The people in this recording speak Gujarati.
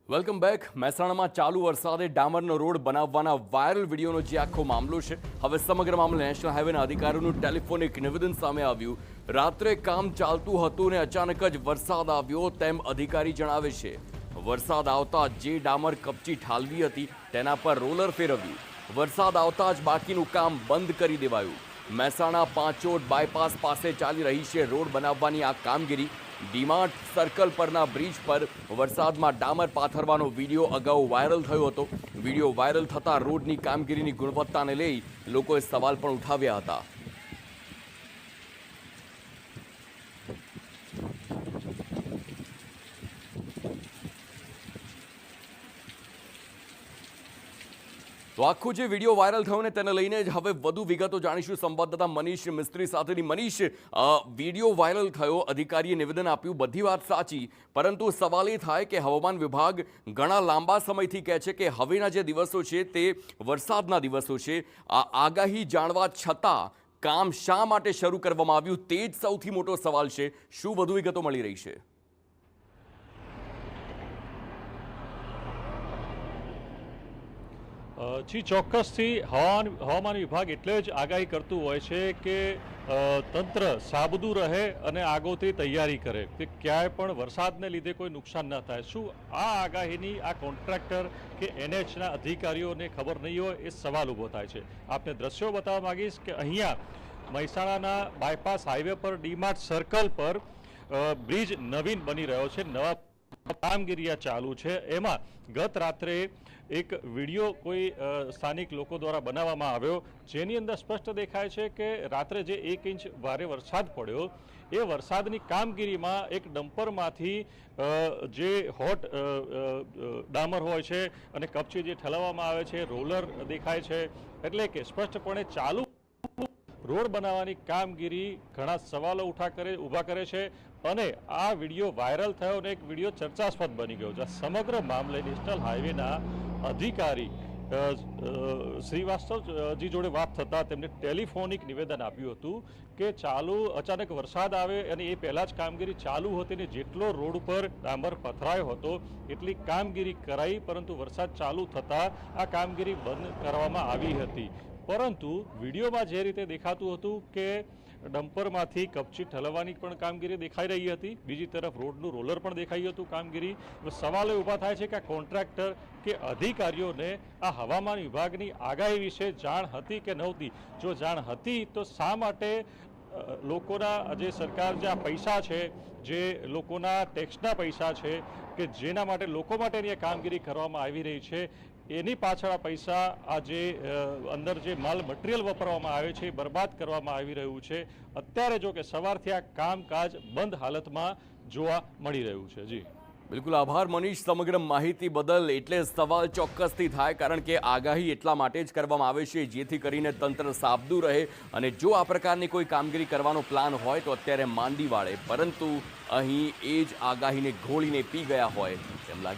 Welcome back. મહેસાણામાં ચાલુ વરસાદે ડામરનો રોડ બનાવવાના વાયરલ વિડીયોનો જે આખો મામલો છે, હવે સમગ્ર મામલે નેશનલ હાઈવેના અધિકારીઓનું ટેલિફોનિક નિવેદન સામે આવ્યું. રાત્રે કામ ચાલતું હતું ને અચાનક જ વરસાદ આવ્યો તેમ અધિકારી જણાવે છે. વરસાદ આવતા જે ડામર કપચી ઠાલવી હતી તેના પર રોલર ફેરવ્યું. વરસાદ આવતા જ બાકીનું કામ બંધ કરી દેવાયું. મહેસાણા પાંચોટ બાયપાસ પાસે ચાલી રહી છે રોડ બનાવવાની આ કામગીરી. ડીમાર્ટ સર્કલ પરના બ્રિજ પર વરસાદમાં ડામર પાથરવાનો વિડીયો અગાઉ વાયરલ થયો હતો. વિડીયો વાયરલ થતાં રોડની કામગીરીની ગુણવત્તાને લઈ લોકોએ સવાલ પણ ઉઠાવ્યા હતા. તો આખો જે વિડીયો વાયરલ થયો ને તેને લઈને જ હવે વધુ વિગતો જાણીશું સંવાદદાતા મનીષ મિસ્ત્રી સાથેની. મનીષ, વિડીયો વાયરલ થયો, અધિકારીએ નિવેદન આપ્યું, બધી વાત સાચી, પરંતુ સવાલ એ થાય કે હવામાન વિભાગ ઘણા લાંબા સમયથી કહે છે કે હવેના જે દિવસો છે તે વરસાદના દિવસો છે. આ આગાહી જાણવા છતાં કામ શા માટે શરૂ કરવામાં આવ્યું તે જ સૌથી મોટો સવાલ છે. શું વધુ વિગતો મળી રહી છે? જી, ચોક્કસથી હવામાન વિભાગ એટલે જ આગાહી કરતું હોય છે કે તંત્ર સાબદું રહે અને આગોતરી તૈયારી કરે કે ક્યાંય પણ વરસાદને લીધે કોઈ નુકસાન ન થાય. શું આ આગાહીની આ કોન્ટ્રાક્ટર કે NHના અધિકારીઓને ખબર નહીં હોય એ સવાલ ઊભો થાય છે. આપને દ્રશ્યો બતાવવા માંગીશ કે અહીંયા મહેસાણાના બાયપાસ હાઈવે પર ડીમાર્ટ સર્કલ પર બ્રિજ નવીન બની રહ્યો છે, નવા કામગીરી ચાલુ છે. એમાં ગત રાત્રે એક વિડીયો કોઈ સ્થાનિક લોકો દ્વારા બનાવવામાં આવ્યો, જેની અંદર સ્પષ્ટ દેખાય છે કે રાત્રે જે 1 ઇંચ ભારે વરસાદ પડ્યો એ વરસાદની કામગીરીમાં એક ડમ્પરમાંથી જે હોટ ડામર હોય છે અને કપચી જે ઠલવવામાં આવે છે, રોલર દેખાય છે. એટલે કે સ્પષ્ટપણે ચાલુ રોડ બનાવવાની કામગીરી ઘણા સવાલો ઊભા કરે છે. અને આ વિડીયો વાયરલ થયો અને એક વિડીયો ચર્ચાસ્પદ બની ગયો છે. સમગ્ર મામલે નેશનલ હાઈવેના અધિકારી શ્રીવાસ્તવજી જોડે વાત થતાં તેમને ટેલિફોનિક નિવેદન આપ્યું હતું કે અચાનક વરસાદ આવે અને એ પહેલાં જ કામગીરી ચાલુ હતી ને જેટલો રોડ ઉપર ડામર પથરાયો હતો એટલી કામગીરી કરાઈ, પરંતુ વરસાદ ચાલુ થતાં આ કામગીરી બંધ કરવામાં આવી હતી. પરંતુ વિડીયોમાં જે રીતે દેખાતું હતું કે ડમ્પરમાંથી કપચી ઠલવવાની પણ કામગીરી દેખાઈ રહી હતી, બીજી તરફ રોડનું રોલર પણ દેખાયું હતું કામગીરી. સવાલો ઊભા થાય છે કે આ કોન્ટ્રાક્ટર કે અધિકારીઓને આ હવામાન વિભાગની આગાહી વિશે જાણ હતી કે નહોતી? જો જાણ હતી તો શા માટે લોકોના જે સરકાર જે આ પૈસા છે, જે લોકોના ટેક્સના પૈસા છે કે જેના માટે લોકો માટેની આ કામગીરી કરવામાં આવી રહી છે, એની પાછળ આ પૈસા આ જે અંદર જે માલ મટીરિયલ વાપરવામાં આવે છે એ બરબાદ કરવામાં આવી રહ્યું છે. અત્યારે જો કે સવારથી આ કામકાજ બંધ હાલતમાં જોવા મળી રહ્યું છે. જી બિલકુલ, આભાર મનીષ સમગ્ર માહિતી બદલ. એટલે સવાલ ચોક્કસથી થાય, કારણ કે આગાહી એટલા માટે જ કરવામાં આવે છે જેથી કરીને તંત્ર સાબદું રહે અને જો આ પ્રકારની કોઈ કામગીરી કરવાનો પ્લાન હોય તો અત્યારે માંડી વાળે, પરંતુ અહીં એ જ આગાહીને ઘોળીને પી ગયા હોય તેમ લાગી